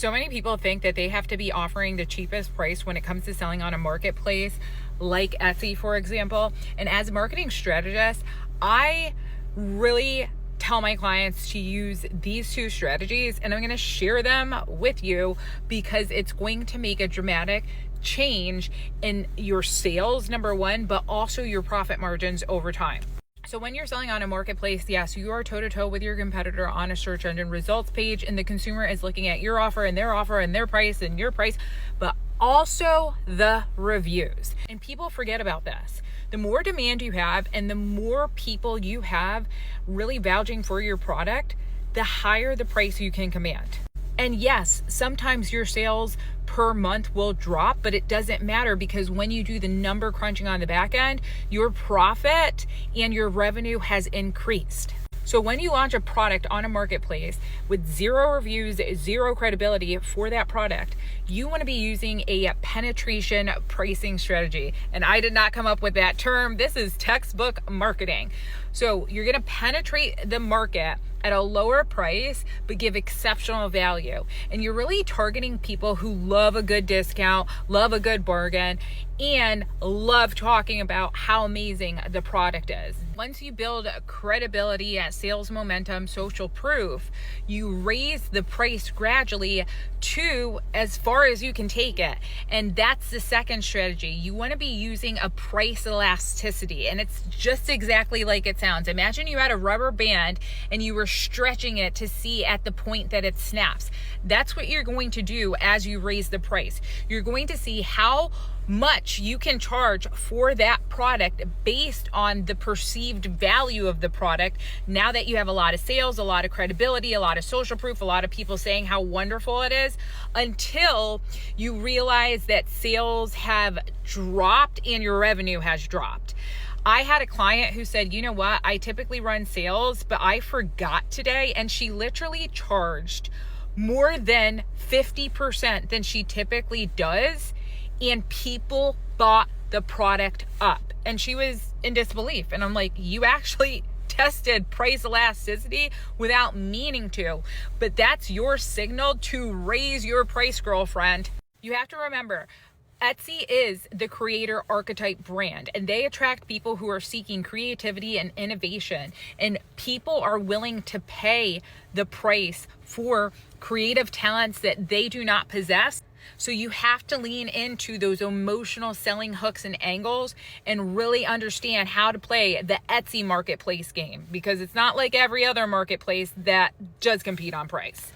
So many people think that they have to be offering the cheapest price when it comes to selling on a marketplace like Etsy, for example. And as a marketing strategist, I really tell my clients to use these two strategies, and I'm going to share them with you because it's going to make a dramatic change in your sales, number one, but also your profit margins over time. So when you're selling on a marketplace, yes, you are toe-to-toe with your competitor on a search engine results page, and the consumer is looking at your offer and their price and your price, but also the reviews. And people forget about this. The more demand you have and the more people you have really vouching for your product, the higher the price you can command. And yes, sometimes your sales per month will drop, but it doesn't matter because when you do the number crunching on the back end, your profit and your revenue has increased. So when you launch a product on a marketplace with 0 reviews, 0 credibility for that product, you want to be using a penetration pricing strategy. And I did not come up with that term. This is textbook marketing. So you're going to penetrate the market at a lower price, but give exceptional value. And you're really targeting people who love a good discount, love a good bargain, and love talking about how amazing the product is. Once you build credibility, sales momentum, social proof, you raise the price gradually to as far as you can take it. And that's the second strategy. You want to be using a price elasticity, and it's just exactly like it sounds. Imagine you had a rubber band and you were stretching it to see at the point that it snaps. That's what you're going to do as you raise the price. You're going to see how much you can charge for that product based on the perceived value of the product. Now that you have a lot of sales, a lot of credibility, a lot of social proof, a lot of people saying how wonderful it is, until you realize that sales have dropped and your revenue has dropped. I had a client who said, you know what, I typically run sales, but I forgot today, and she literally charged more than 50% than she typically does, and people bought the product up. And she was in disbelief. And I'm like, you actually tested price elasticity without meaning to. But that's your signal to raise your price, girlfriend. You have to remember, Etsy is the creator archetype brand, and they attract people who are seeking creativity and innovation, and people are willing to pay the price for creative talents that they do not possess. So you have to lean into those emotional selling hooks and angles and really understand how to play the Etsy marketplace game, because it's not like every other marketplace that does compete on price.